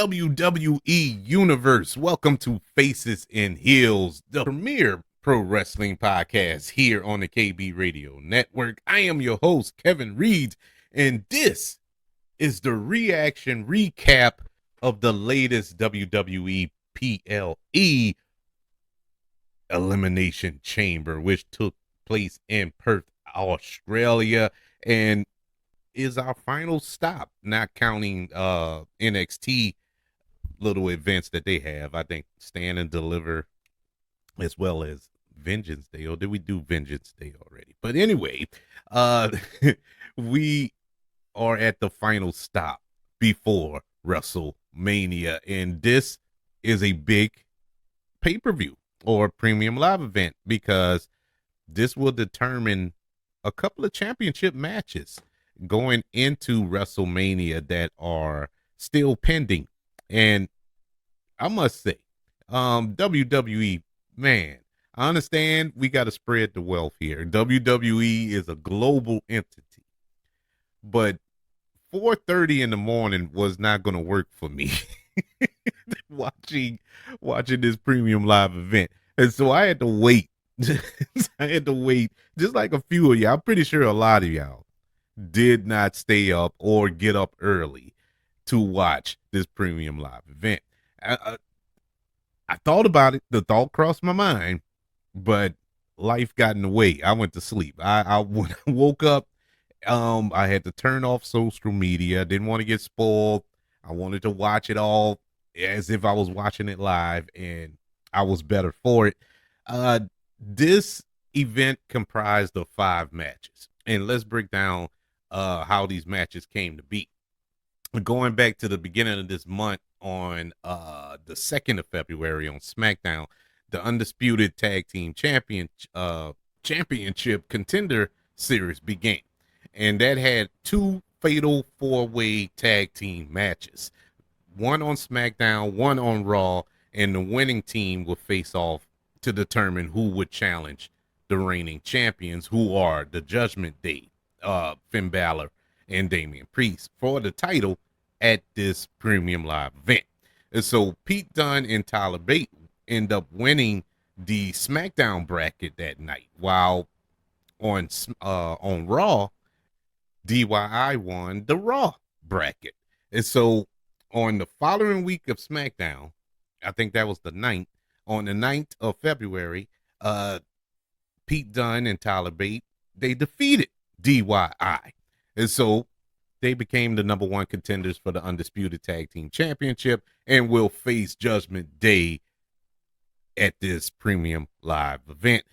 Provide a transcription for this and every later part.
WWE Universe. Welcome to Faces and Heels, the premier pro wrestling podcast here on the KB Radio Network. I am your host, Kevin Reed, and this is the reaction recap of the latest WWE PLE Elimination Chamber, which took place in Perth, Australia, and is our final stop, not counting NXT little events that they have. I think Stand and Deliver, as well as Vengeance Day. Or did we do Vengeance Day already? But anyway, uh we are at the final stop before WrestleMania, and this is a big pay-per-view or premium live event because this will determine a couple of championship matches going into WrestleMania that are still pending. And I must say, WWE, man, I understand we got to spread the wealth here. WWE is a global entity, but 4:30 in the morning was not going to work for me watching this premium live event. And so I had to wait. I had to wait, just like a few of y'all. I'm pretty sure a lot of y'all did not stay up or get up early to watch this premium live event. I thought about it. The thought crossed my mind, but life got in the way. I went to sleep. When I woke up, I had to turn off social media. Didn't want to get spoiled. I wanted to watch it all as if I was watching it live, and I was better for it. This event comprised of 5 matches, and let's break down how these matches came to be. Going back to the beginning of this month, on the 2nd of February on SmackDown, the Undisputed Tag Team Championship Contender Series began, and that had 2 fatal 4-way tag team matches, one on SmackDown, one on Raw, and the winning team would face off to determine who would challenge the reigning champions, who are the Judgment Day, Finn Balor and Damian Priest, for the title at this premium live event. And so Pete Dunne and Tyler Bate end up winning the SmackDown bracket that night, while on Raw, DIY won the Raw bracket. And so on the following week of SmackDown, I think that was the 9th, on the 9th of February, Pete Dunne and Tyler Bate, they defeated DIY. And so they became the number 1 contenders for the Undisputed Tag Team Championship and will face Judgment Day at this premium live event.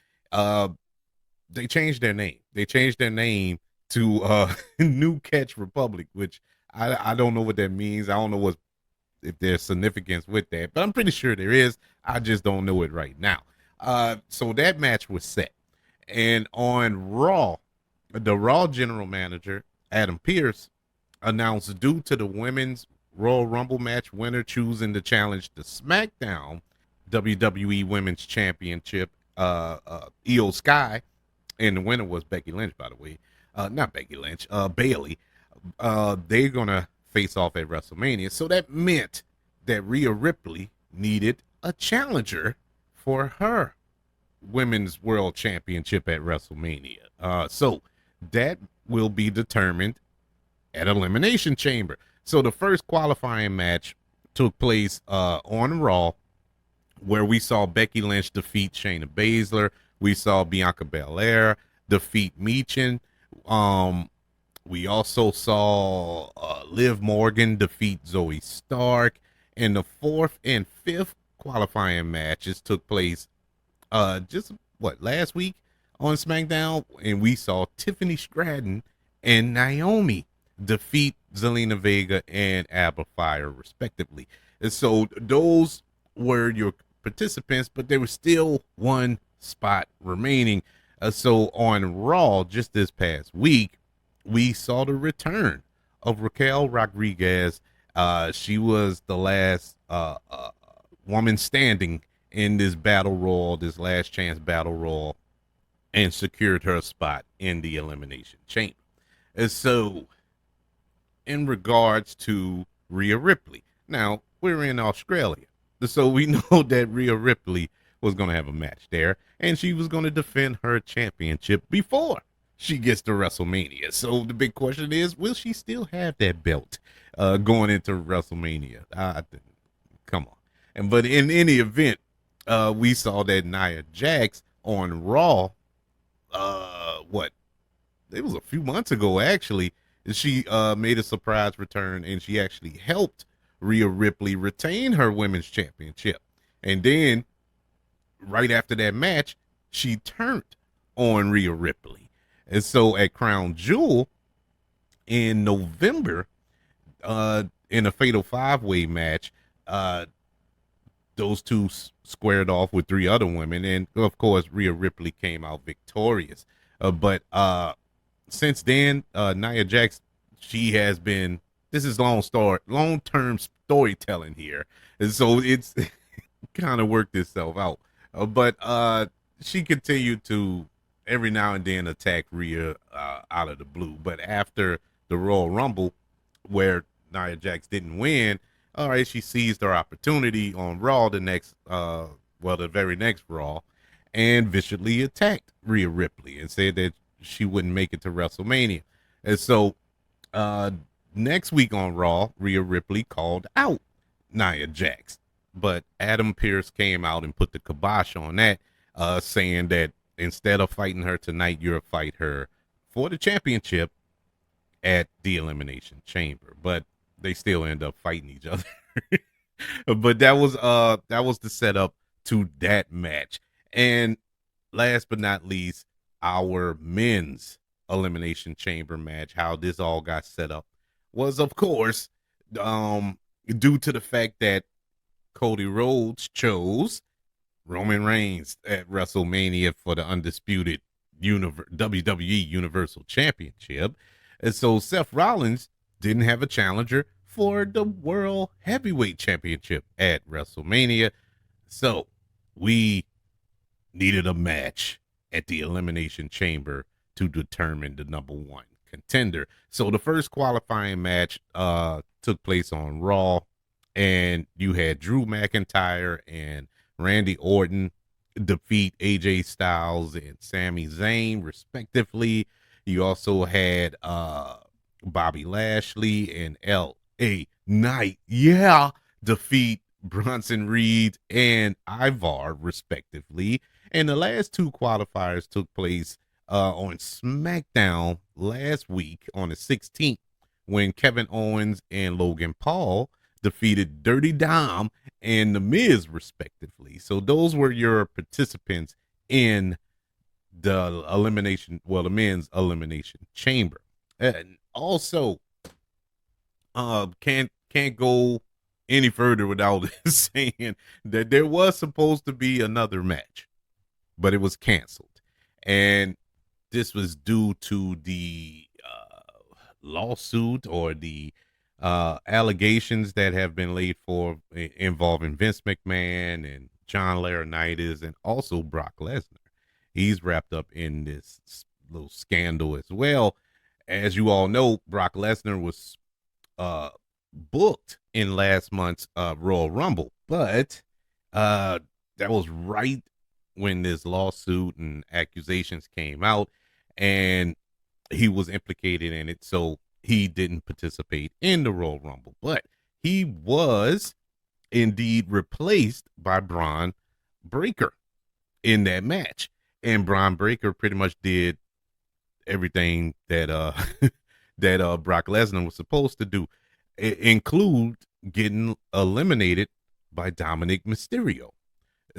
They changed their name. They changed their name to New Catch Republic, which I don't know what that means. I don't know if there's significance with that, but I'm pretty sure there is. I just don't know it right now. So that match was set. And on Raw, the Raw general manager, Adam Pearce, announced, due to the women's Royal Rumble match winner choosing to challenge the SmackDown WWE Women's Championship, Io Sky, and the winner was Becky Lynch, by the way. Not Becky Lynch, Bayley. They're going to face off at WrestleMania. So that meant that Rhea Ripley needed a challenger for her Women's World Championship at WrestleMania. So that will be determined at Elimination Chamber. So the first qualifying match took place on Raw, where we saw Becky Lynch defeat Shayna Baszler. We saw Bianca Belair defeat Michin. We also saw Liv Morgan defeat Zoe Stark. And the 4th and 5th qualifying matches took place last week on SmackDown, and we saw Tiffany Stratton and Naomi defeat Zelina Vega and Alba Fire, respectively. And so those were your participants, but there was still 1 spot remaining. So on Raw, just this past week, we saw the return of Raquel Rodriguez. She was the last woman standing in this battle royal, this last chance battle royal, and secured her spot in the Elimination Chamber. And so in regards to Rhea Ripley, now we're in Australia. So we know that Rhea Ripley was going to have a match there, and she was going to defend her championship before she gets to WrestleMania. So the big question is, will she still have that belt going into WrestleMania? Come on. But in any event, we saw that Nia Jax on Raw. What, it was a few months ago actually. She made a surprise return, and she actually helped Rhea Ripley retain her women's championship. And then right after that match, she turned on Rhea Ripley. And so at Crown Jewel in November, in a fatal five-way match, those two squared off with three other women, and of course Rhea Ripley came out victorious. But since then, Nia Jax, she has been. This is long-term storytelling here, and so it's kind of worked itself out. But she continued to every now and then attack Rhea out of the blue. But after the Royal Rumble, where Nia Jax didn't win, all right, she seized her opportunity on Raw the very next Raw, and viciously attacked Rhea Ripley and said that she wouldn't make it to WrestleMania. And so next week on Raw, Rhea Ripley called out Nia Jax, but Adam Pearce came out and put the kibosh on that, saying that instead of fighting her tonight, you'll fight her for the championship at the Elimination Chamber. But they still end up fighting each other. But that was the setup to that match. And last but not least, our men's Elimination Chamber match, how this all got set up was, of course, due to the fact that Cody Rhodes chose Roman Reigns at WrestleMania for the undisputed WWE Universal Championship. And so Seth Rollins didn't have a challenger for the World Heavyweight Championship at WrestleMania. So we needed a match at the Elimination Chamber to determine the number one contender. So the first qualifying match took place on Raw, and you had Drew McIntyre and Randy Orton defeat AJ Styles and Sami Zayn, respectively. You also had Bobby Lashley and LA Knight, defeat Bronson Reed and Ivar, respectively. And the last two qualifiers took place on SmackDown last week on the 16th, when Kevin Owens and Logan Paul defeated Dirty Dom and The Miz, respectively. So those were your participants in the men's Elimination Chamber. And also, can't go any further without saying that there was supposed to be another match, but it was canceled. And this was due to the lawsuit or the allegations that have been laid for involving Vince McMahon and John Laurinaitis and also Brock Lesnar. He's wrapped up in this little scandal as well. As you all know, Brock Lesnar was booked in last month's Royal Rumble, but that was right when this lawsuit and accusations came out, and he was implicated in it, so he didn't participate in the Royal Rumble. But he was indeed replaced by Braun Breaker in that match, and Braun Breaker pretty much did everything that that Brock Lesnar was supposed to do, include getting eliminated by Dominic Mysterio.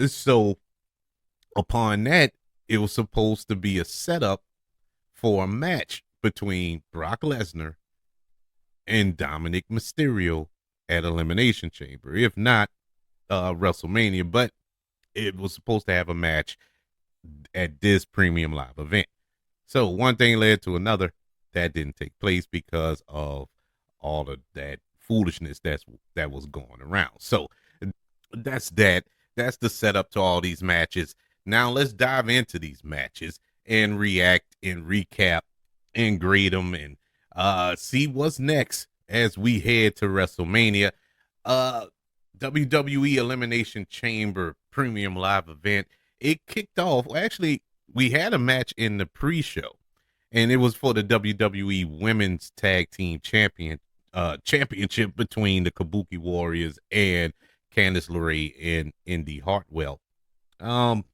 So upon that, it was supposed to be a setup for a match between Brock Lesnar and Dominic Mysterio at Elimination Chamber, if not WrestleMania. But it was supposed to have a match at this premium live event. So one thing led to another. That didn't take place because of all of that foolishness that was going around. So that's that. That's the setup to all these matches. Now let's dive into these matches and react and recap and grade them and see what's next as we head to WrestleMania. WWE Elimination Chamber Premium Live event. It kicked off. Well, actually, we had a match in the pre-show, and it was for the WWE Women's Tag Team Championship between the Kabuki Warriors and Candice LeRae and Indy Hartwell. Um,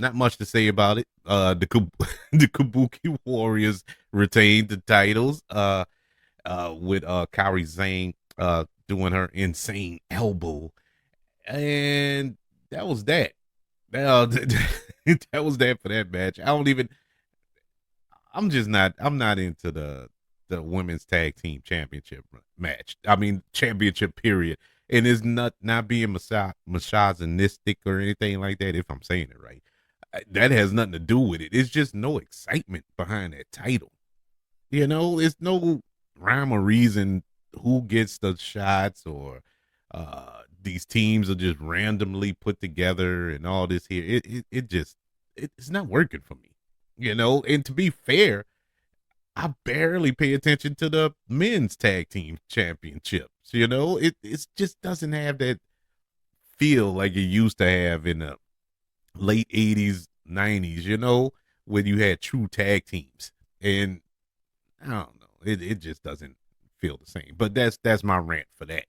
Not much to say about it. The Kabuki Warriors retained the titles. With Kairi Sane doing her insane elbow, and that was that. Uh, that was that for that match. I don't even. I'm just not. I'm not into the women's tag team championship match. I mean championship period. And it's not being misogynistic or anything like that. If I'm saying it right, that has nothing to do with it. It's just no excitement behind that title. You know, it's no rhyme or reason who gets the shots or these teams are just randomly put together and all this here. It just it's not working for me. You know, and to be fair, I barely pay attention to the men's tag team championships. You know, it just doesn't have that feel like it used to have in the late 80s, 90s, you know, when you had true tag teams. And I don't know. It just doesn't feel the same. But that's my rant for that.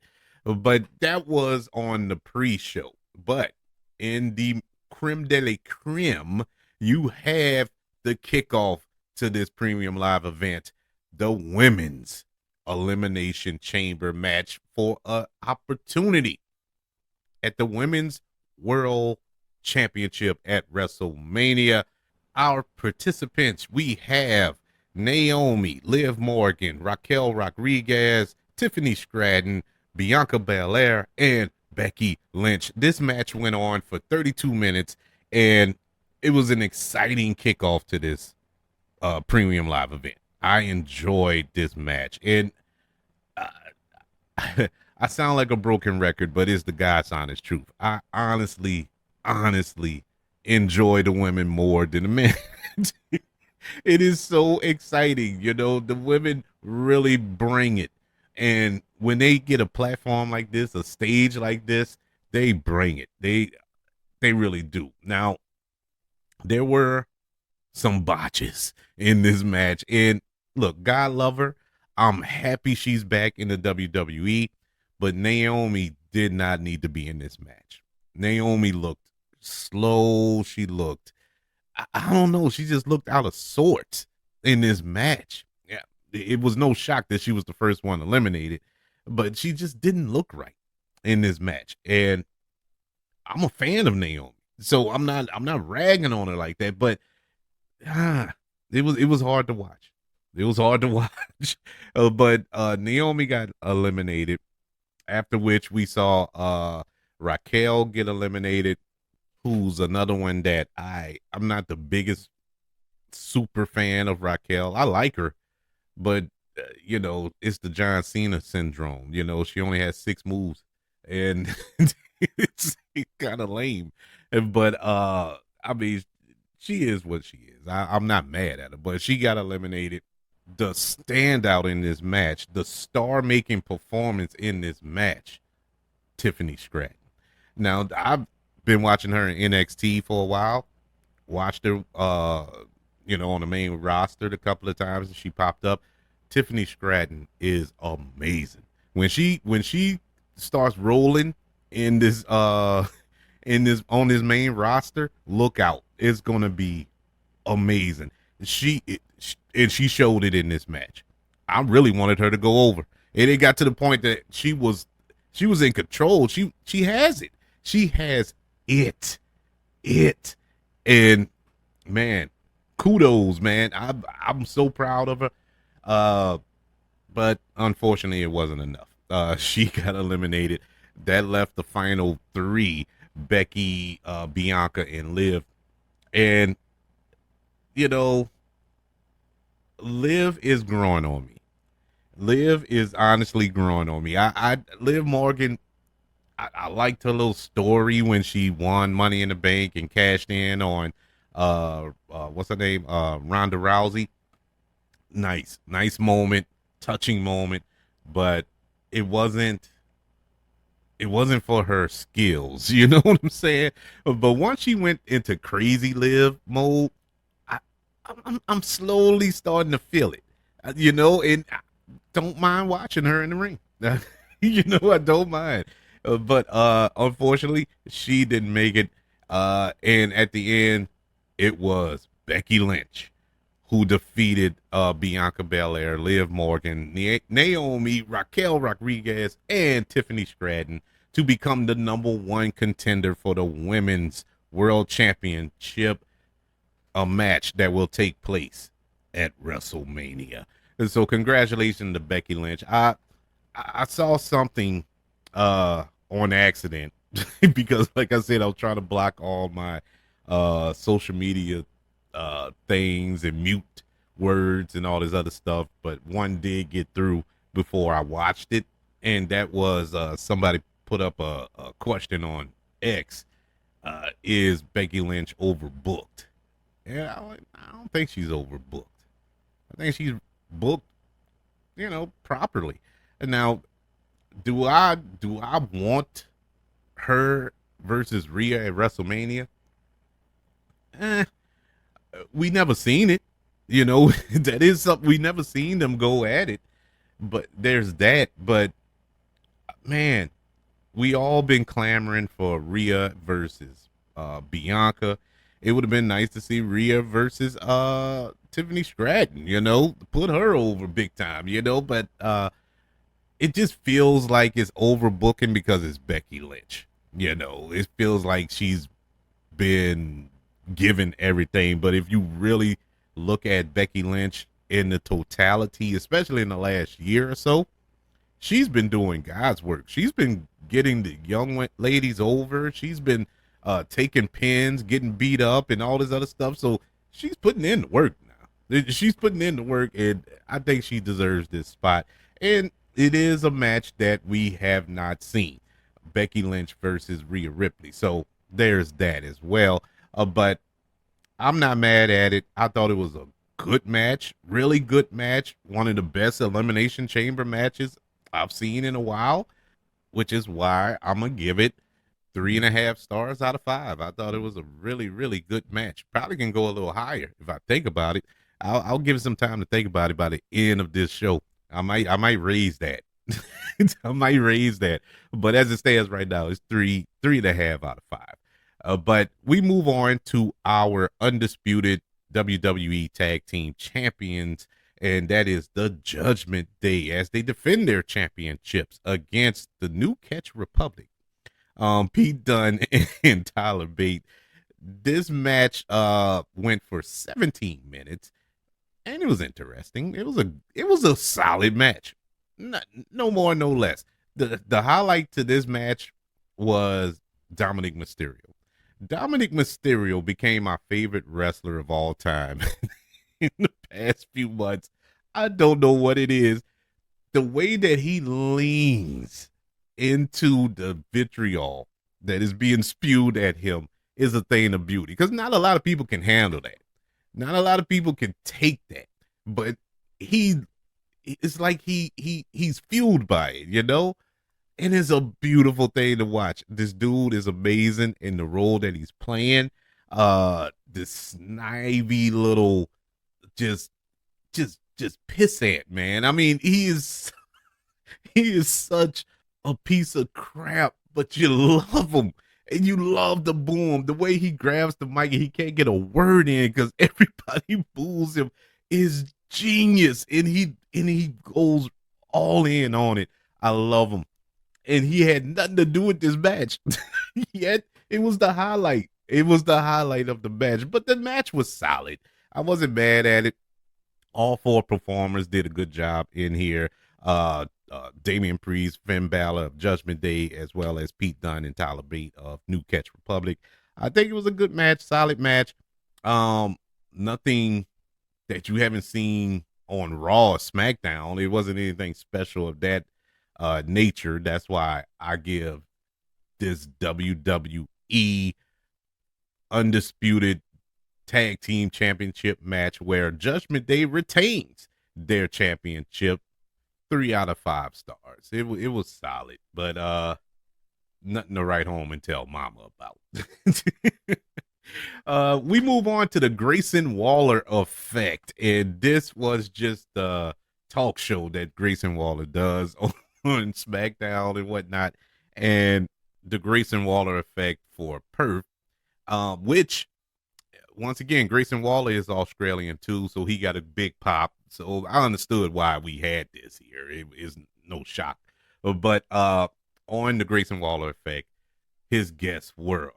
But that was on the pre-show. But in the creme de la creme, you have the kickoff to this premium live event, the women's elimination chamber match for an opportunity at the women's world championship at WrestleMania. Our participants, we have Naomi, Liv Morgan, Raquel Rodriguez, Tiffany Stratton, Bianca Belair, and Becky Lynch. This match went on for 32 minutes, and it was an exciting kickoff to this premium live event. I enjoyed this match, and I sound like a broken record, but it's the God's honest truth. I honestly enjoy the women more than the men. It is so exciting. You know, the women really bring it. And when they get a platform like this, a stage like this, they bring it. They really do. Now, there were some botches in this match. And look, God love her. I'm happy she's back in the WWE, but Naomi did not need to be in this match. Naomi looked slow. She looked, I don't know, she just looked out of sorts in this match. Yeah, it was no shock that she was the first one eliminated, but she just didn't look right in this match. And I'm a fan of Naomi, so I'm not ragging on her like that, but it was hard to watch. It was hard to watch. But Naomi got eliminated, after which we saw Raquel get eliminated, who's another one that I'm not the biggest super fan of Raquel. I like her, but you know, it's the John Cena syndrome. You know, she only has 6 moves, and it's kind of lame. But I mean, she is what she is. I'm not mad at her, but she got eliminated. The standout in this match, the star-making performance in this match, Tiffany Stratton. Now, I've been watching her in NXT for a while. Watched her, on the main roster a couple of times, and she popped up. Tiffany Stratton is amazing. When she starts rolling in this in this on this main roster, look out. It's gonna be amazing. She showed it in this match. I really wanted her to go over. And it got to the point that she was in control. She has it. She has it. And man, kudos, man. I'm so proud of her. But unfortunately it wasn't enough. She got eliminated. That left the final 3, Becky, Bianca, and Liv. And you know, Liv is growing on me. Liv is honestly growing on me. Liv Morgan, I liked her little story when she won Money in the Bank and cashed in on what's her name? Ronda Rousey. Nice moment, touching moment, but it wasn't it wasn't for her skills. You know what I'm saying? But once she went into crazy live mode, I, I'm slowly starting to feel it. And I don't mind watching her in the ring. I don't mind. But unfortunately, she didn't make it. And at the end, it was Becky Lynch who defeated Bianca Belair, Liv Morgan, Naomi, Raquel Rodriguez, and Tiffany Stratton to become the #1 contender for the Women's World Championship, a match that will take place at WrestleMania. And so congratulations to Becky Lynch. I saw something on accident because like I said, I was trying to block all my social media things and mute words and all this other stuff, but one did get through before I watched it, and that was somebody put up a question on X. Is Becky Lynch overbooked? And I don't think she's overbooked. I think she's booked, properly. And now, do I want her versus Rhea at WrestleMania? Eh, we never seen it. That is something we never seen them go at it. But there's that. But man, we all been clamoring for Rhea versus Bianca. It would have been nice to see Rhea versus Tiffany Stratton, put her over big time, but it just feels like it's overbooking because it's Becky Lynch. It feels like she's been given everything. But if you really look at Becky Lynch in the totality, especially in the last year or so, she's been doing God's work. She's been getting the young ladies over. She's been taking pins, getting beat up, and all this other stuff. So she's putting in the work now. She's putting in the work, and I think she deserves this spot. And it is a match that we have not seen. Becky Lynch versus Rhea Ripley. So there's that as well. But I'm not mad at it. I thought it was a good match, really good match. One of the best Elimination Chamber matches I've seen in a while, which is why I'm going to give it 3.5 stars out of 5. I thought it was a really, really good match. Probably can go a little higher if I think about it. I'll give it some time to think about it by the end of this show. I might raise that. I might raise that. But as it stands right now, it's 3.5 out of 5. But we move on to our undisputed WWE Tag Team Champions, and that is the Judgment Day as they defend their championships against the New Catch Republic. Pete Dunne and Tyler Bate. This match went for 17 minutes, and it was interesting. It was a solid match. No more, no less. The highlight to this match was Dominic Mysterio. Dominic Mysterio became my favorite wrestler of all time in the past few months. I don't know what it is. The way that he leans into the vitriol that is being spewed at him is a thing of beauty, because not a lot of people can handle that. Not a lot of people can take that. But it's like he's fueled by it, and it's a beautiful thing to watch. This dude is amazing in the role that he's playing. This snivy little just pissant, man. I mean, he is such a piece of crap, but you love him. And you love the boom, the way he grabs the mic and he can't get a word in because everybody boos him is genius. And he goes all in on it. I love him. And he had nothing to do with this match. Yet it was the highlight. It was the highlight of the match. But the match was solid. I wasn't mad at it. All 4 performers did a good job in here. Damian Priest, Finn Balor of Judgment Day, as well as Pete Dunne and Tyler Bate of New Catch Republic. I think it was a good match, solid match. Nothing that you haven't seen on Raw or SmackDown. It wasn't anything special of that nature. That's why I give this WWE Undisputed Tag Team Championship match, where Judgment Day retains their championship, 3 out of 5 stars. It was solid. But nothing to write home and tell mama about. We move on to the Grayson Waller effect, and this was just a talk show that Grayson Waller does on SmackDown and whatnot, and the Grayson Waller effect for Perth, which once again Grayson Waller is Australian too, so he got a big pop. So I understood why we had this here. It is no shock, but on the Grayson Waller effect, his guests were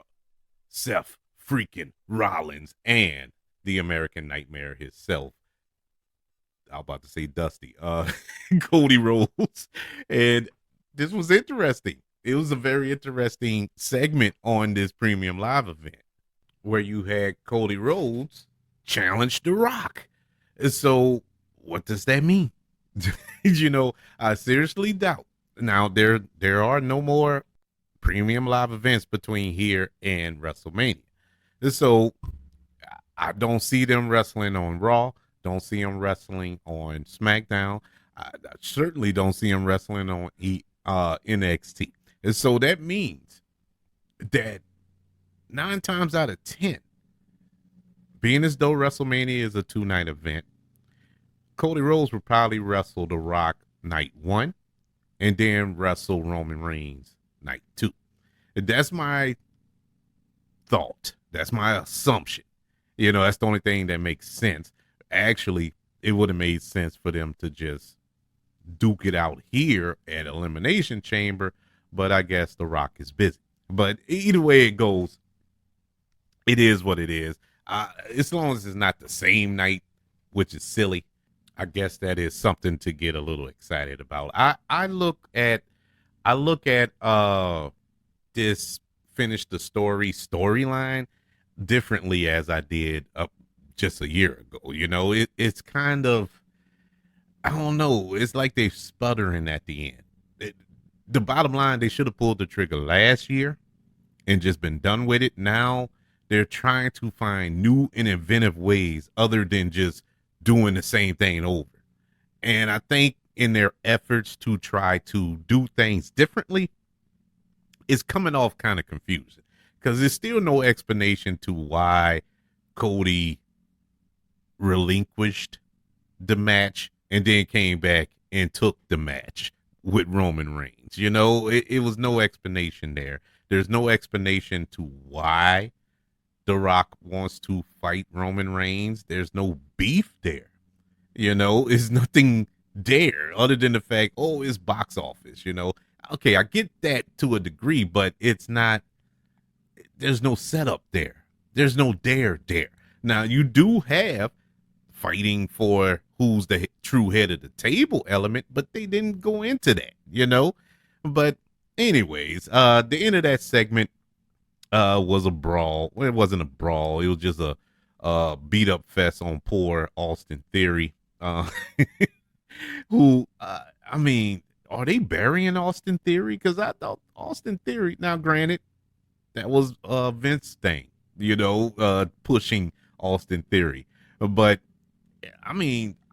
Seth freaking Rollins and the American Nightmare himself. I was about to say Dusty, Cody Rhodes. And this was interesting. It was a very interesting segment on this premium live event where you had Cody Rhodes challenge The Rock. And so what does that mean? I seriously doubt. Now there are no more premium live events between here and WrestleMania. So I don't see them wrestling on Raw. Don't see them wrestling on SmackDown. I certainly don't see them wrestling on NXT. And so that means that 9 times out of 10, being as though WrestleMania is a 2-night event, Cody Rhodes would probably wrestle The Rock night 1 and then wrestle Roman Reigns night 2. That's my thought. That's my assumption. That's the only thing that makes sense. Actually, it would have made sense for them to just duke it out here at Elimination Chamber, but I guess The Rock is busy. But either way it goes, it is what it is. As long as it's not the same night, which is silly, I guess that is something to get a little excited about. I look at this finish the storyline differently as I did just a year ago. It's kind of, I don't know, it's like they're sputtering at the end. The bottom line, they should have pulled the trigger last year and just been done with it. Now they're trying to find new and inventive ways other than just doing the same thing over. And I think in their efforts to try to do things differently, it's coming off kind of confusing because there's still no explanation to why Cody relinquished the match and then came back and took the match with Roman Reigns. It was no explanation there. There's no explanation to why The Rock wants to fight Roman Reigns. There's no beef there. It's nothing there other than the fact, it's box office. Okay, I get that to a degree, but it's not, there's no setup there. There's no dare there. Now, you do have fighting for who's the true head of the table element, but they didn't go into that, But anyways, the end of that segment was a brawl. Well, it wasn't a brawl. It was just a beat up fest on poor Austin Theory. Who, are they burying Austin Theory? Because I thought Austin Theory, now granted, that was Vince thing, pushing Austin Theory. But,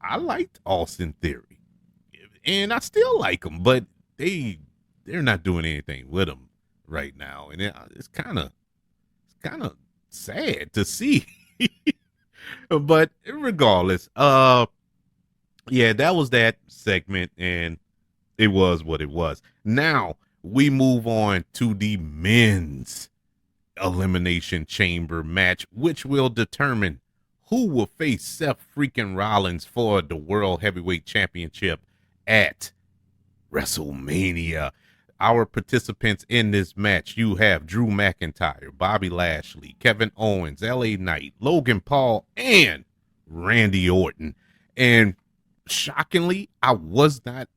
I liked Austin Theory. And I still like him, but they're not doing anything with him right now. And it's kind of sad to see. But regardless, yeah, that was that segment, and it was what it was. Now we move on to the men's Elimination Chamber match, which will determine who will face Seth freaking Rollins for the World Heavyweight Championship at WrestleMania. Our participants in this match, you have Drew McIntyre, Bobby Lashley, Kevin Owens, LA Knight, Logan Paul, and Randy Orton. And shockingly, I was not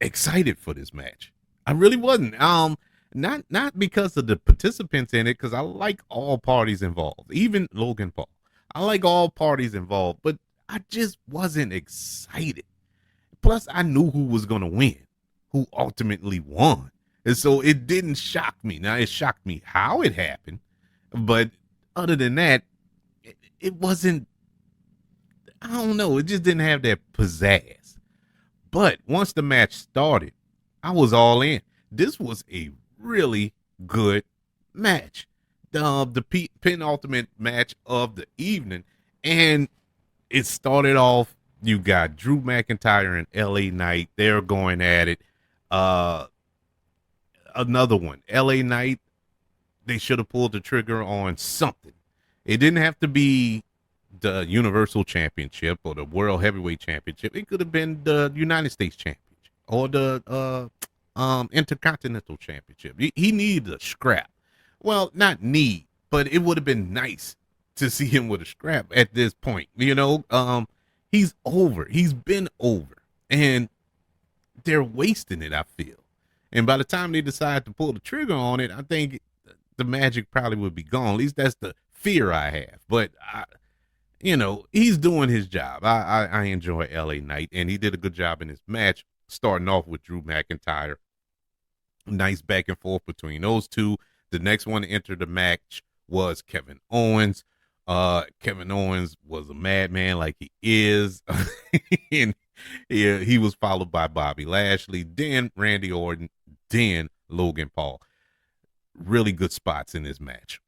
excited for this match. I really wasn't. Not because of the participants in it, because I like all parties involved, even Logan Paul. I like all parties involved, but I just wasn't excited. Plus, I knew who was going to win, who ultimately won. And so it didn't shock me. Now, it shocked me how it happened. But other than that, it wasn't, I don't know, it just didn't have that pizzazz. But once the match started, I was all in. This was a really good match. The penultimate match of the evening. And it started off, you got Drew McIntyre and LA Knight. They're going at it. Uh, Another one, LA Knight, they should have pulled the trigger on something. It didn't have to be the Universal Championship or the World Heavyweight Championship. It could have been the United States Championship or the Intercontinental Championship. He needed a scrap. Well, not need, but it would have been nice to see him with a scrap at this point. He's over. He's been over, and they're wasting it, I feel. And by the time they decide to pull the trigger on it, I think the magic probably would be gone. At least that's the fear I have. But he's doing his job. I enjoy LA Knight, and he did a good job in his match, starting off with Drew McIntyre. Nice back and forth between those two. The next one to enter the match was Kevin Owens. Kevin Owens was a madman like he is. And he was followed by Bobby Lashley, then Randy Orton, then Logan Paul. Really good spots in this match.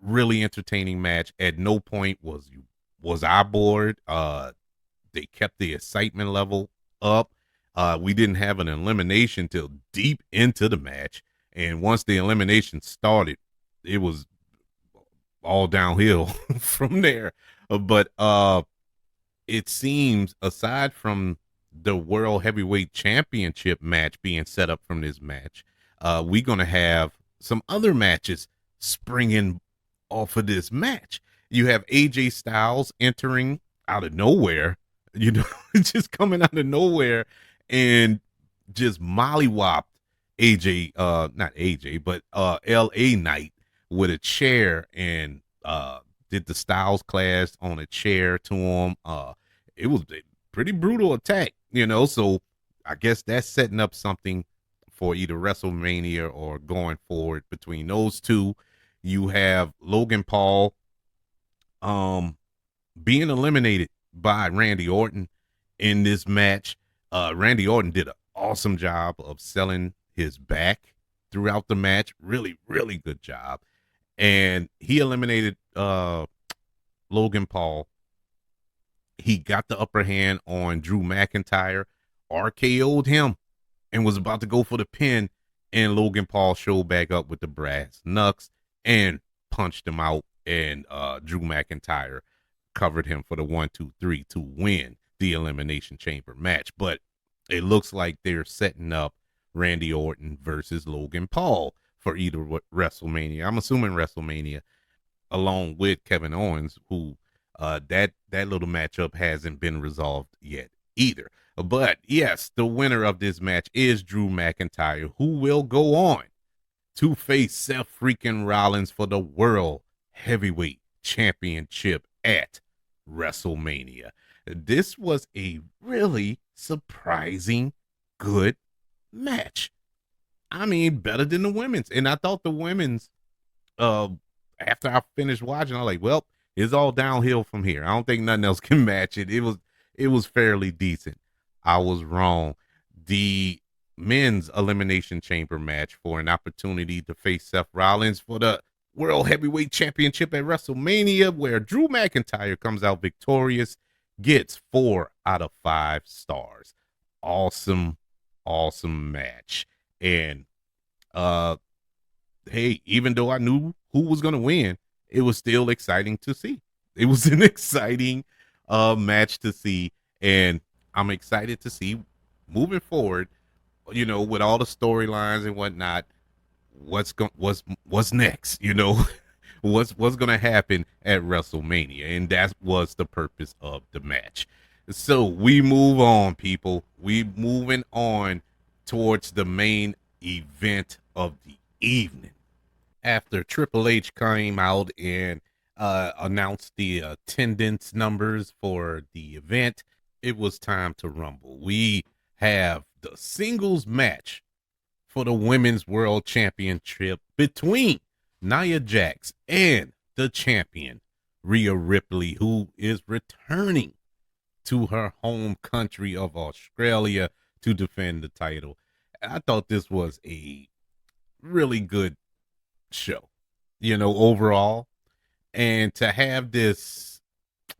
Really entertaining match. At no point was I bored. They kept the excitement level up. We didn't have an elimination till deep into the match. And once the elimination started, it was all downhill from there. But it seems, aside from the World Heavyweight Championship match being set up from this match, we're going to have some other matches springing off of this match. You have AJ Styles entering out of nowhere, just coming out of nowhere and just mollywopped AJ, not AJ, but LA Knight with a chair and did the Styles clash on a chair to him. It was a pretty brutal attack, so I guess that's setting up something for either WrestleMania or going forward between those two. You have Logan Paul being eliminated by Randy Orton in this match. Randy Orton did an awesome job of selling his back throughout the match. Really, really good job. And he eliminated Logan Paul. He got the upper hand on Drew McIntyre, RKO'd him, and was about to go for the pin. And Logan Paul showed back up with the brass knucks and punched him out. And Drew McIntyre covered him for the 1-2-3 to win the Elimination Chamber match. But it looks like they're setting up Randy Orton versus Logan Paul for either WrestleMania. I'm assuming WrestleMania, along with Kevin Owens, who that little matchup hasn't been resolved yet either. But yes, the winner of this match is Drew McIntyre, who will go on to face Seth freaking Rollins for the World Heavyweight Championship at WrestleMania. This was a really surprising good match. I mean, better than the women's. And I thought the women's, after I finished watching, I was like, well, it's all downhill from here. I don't think nothing else can match it. It was fairly decent. I was wrong. The men's Elimination Chamber match for an opportunity to face Seth Rollins for the World Heavyweight Championship at WrestleMania, where Drew McIntyre comes out victorious, gets 4 out of 5 stars. Awesome match. And hey, even though I knew who was going to win, it was still exciting to see. It was an exciting match to see, and I'm excited to see moving forward, with all the storylines and whatnot, what's next, what's going to happen at WrestleMania. And that was the purpose of the match. So we move on, people. We moving on towards the main event of the evening. After Triple H came out and announced the attendance numbers for the event, it was time to rumble. We have the singles match for the Women's World Championship between Nia Jax and the champion, Rhea Ripley, who is returning to her home country of Australia to defend the title. I thought this was a really good show, overall. And to have this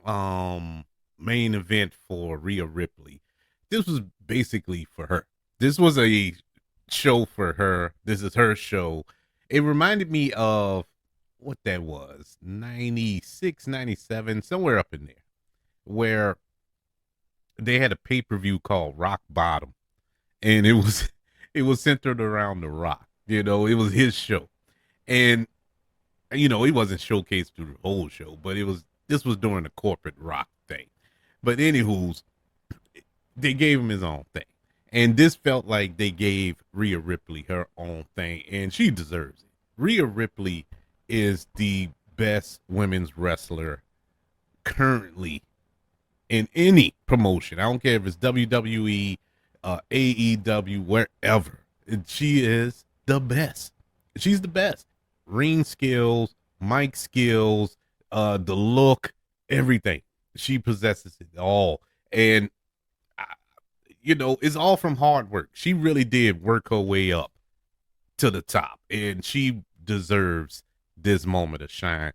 um main event for Rhea Ripley, this was basically for her. This was a show for her. This is her show. It reminded me of what that was, 96, 97, somewhere up in there, where they had a pay-per-view called Rock Bottom, and it was centered around The Rock. It was his show. And he wasn't showcased through the whole show, but this was during the corporate Rock thing. But anywho's, they gave him his own thing. And this felt like they gave Rhea Ripley her own thing, and she deserves it. Rhea Ripley is the best women's wrestler currently in any promotion. I don't care if it's WWE, AEW, wherever. She is the best. She's the best. Ring skills, mic skills, the look, everything. She possesses it all. And, it's all from hard work. She really did work her way up to the top, and she deserves this moment of shine.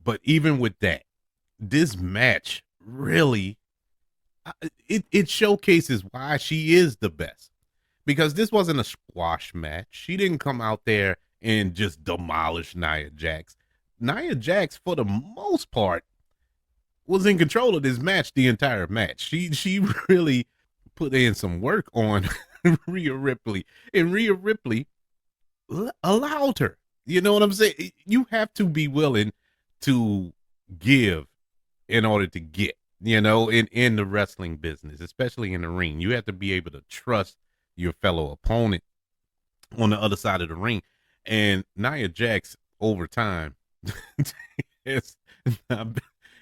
But even with that, this match really it showcases why she is the best, because this wasn't a squash match. She didn't come out there and just demolish Nia Jax. Nia Jax, for the most part, was in control of this match the entire match. She really put in some work on Rhea Ripley, and Rhea Ripley allowed her. You know what I'm saying? You have to be willing to give in order to get, in the wrestling business, especially in the ring. You have to be able to trust your fellow opponent on the other side of the ring. And Nia Jax, over time, has not,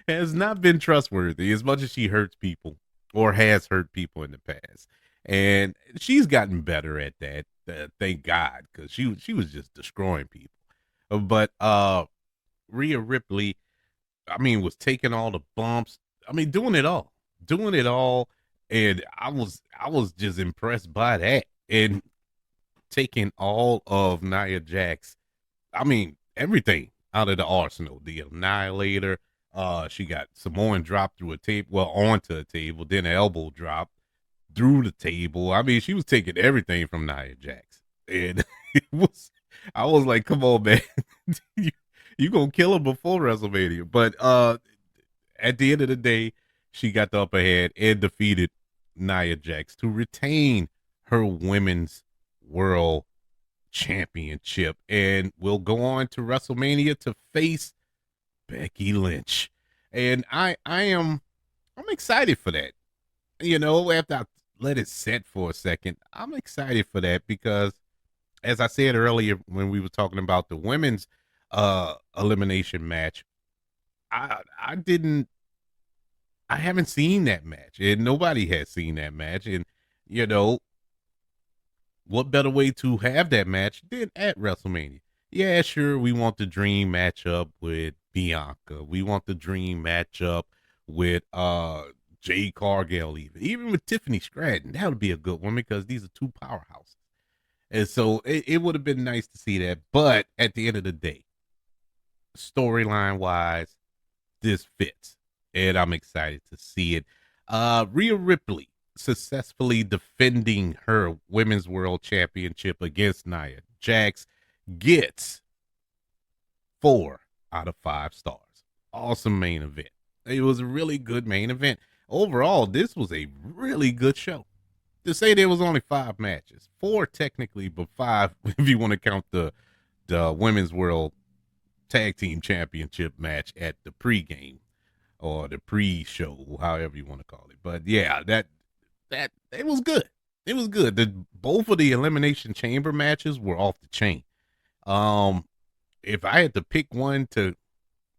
has not been trustworthy as much as she hurts people or has hurt people in the past. And she's gotten better at that, thank God, because she was just destroying people. But Rhea Ripley, I mean, was taking all the bumps. I mean, doing it all, and I was just impressed by that, and taking all of Nia Jax. I mean, everything out of the arsenal. The Annihilator. She got Samoan drop through a table, well, onto a table, then an elbow drop through the table. I mean, she was taking everything from Nia Jax, and it was. I was like, come on, man. You gonna kill her before WrestleMania. But at the end of the day, she got the upper hand and defeated Nia Jax to retain her women's world championship, and will go on to WrestleMania to face Becky Lynch. And I'm excited for that. After I let it set for a second, I'm excited for that because, as I said earlier when we were talking about the women's elimination match, I haven't seen that match, and nobody has seen that match. And you know what better way to have that match than at WrestleMania? Yeah, sure, we want the dream matchup with Bianca. We want the dream matchup with Jade Cargill, even with Tiffany Stratton. That would be a good one because these are two powerhouses. And so it would have been nice to see that. But at the end of the day, storyline wise, this fits. And I'm excited to see it. Rhea Ripley successfully defending her Women's World Championship against Nia Jax gets 4 out of 5 stars. Awesome main event. It was a really good main event. Overall, this was a really good show. To say there was only 5 matches, 4 technically, but 5 if you want to count the Women's World Tag Team Championship match at the pregame or the pre-show, however you want to call it. But yeah, that it was good. It was good. Both of the Elimination Chamber matches were off the chain. If I had to pick one to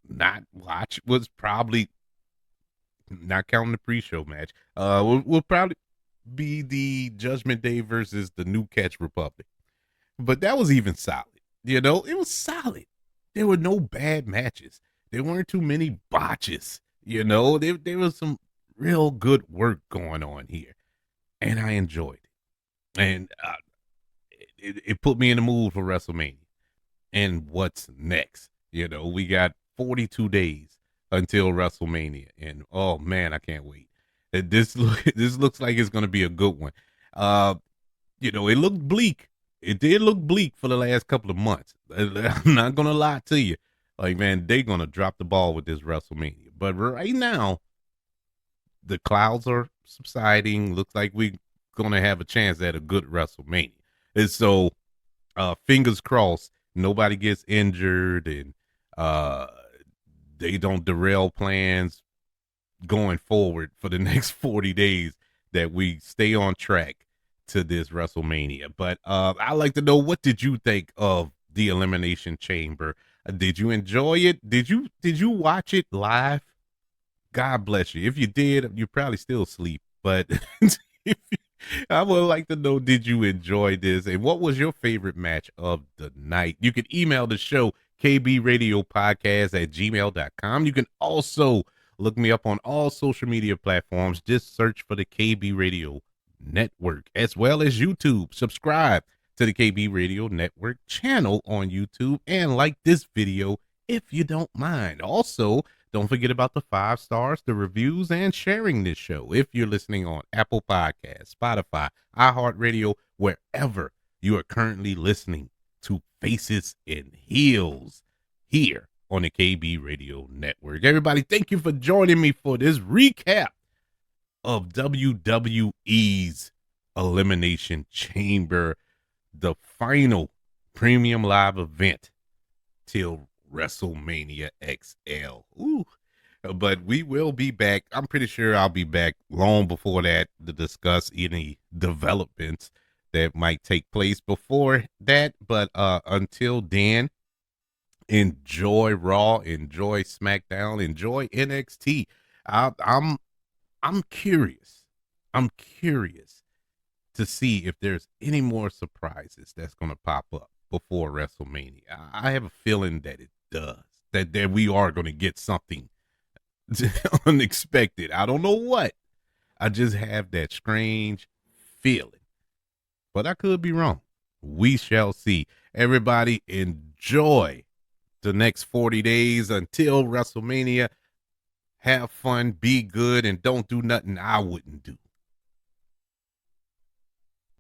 not watch, was probably, not counting the pre-show match, will probably be the Judgment Day versus the New Catch Republic. But that was even solid. It was solid. There were no bad matches. There weren't too many botches. There was some real good work going on here, and I enjoyed it. And it put me in the mood for WrestleMania. And what's next? We got 42 days until WrestleMania, and oh man, I can't wait. This looks like it's gonna be a good one. Uh, it looked bleak. It did look bleak for the last couple of months. I'm not gonna lie to you. Like, man, they're gonna drop the ball with this WrestleMania. But right now, the clouds are subsiding. Looks like we're gonna have a chance at a good WrestleMania. And so, fingers crossed, nobody gets injured and uh, they don't derail plans going forward for the next 40 days. That we stay on track to this WrestleMania. But I'd like to know, what did you think of the Elimination Chamber? Did you enjoy it? Did you watch it live? God bless you. If you did, you probably still sleep. But if you, I would like to know, did you enjoy this? And what was your favorite match of the night? You can email the show, kbradiopodcast@gmail.com. You can also look me up on all social media platforms. Just search for the KB Radio Network, as well as YouTube. Subscribe to the KB Radio Network channel on YouTube and like this video if you don't mind. Also, don't forget about the 5 stars, the reviews, and sharing this show if you're listening on Apple Podcasts, Spotify, iHeartRadio, wherever you are currently listening to Faces and Heels here on the KB Radio Network. Everybody, thank you for joining me for this recap of WWE's Elimination Chamber, the final premium live event till WrestleMania XL. Ooh. But we will be back. I'm pretty sure I'll be back long before that to discuss any developments that might take place before that. But until then, enjoy Raw, enjoy SmackDown, enjoy NXT. I'm curious. I'm curious to see if there's any more surprises that's going to pop up before WrestleMania. I have a feeling that it does. That we are going to get something unexpected. I don't know what. I just have that strange feeling. But I could be wrong. We shall see. Everybody, enjoy the next 40 days until WrestleMania. Have fun, be good, and don't do nothing I wouldn't do.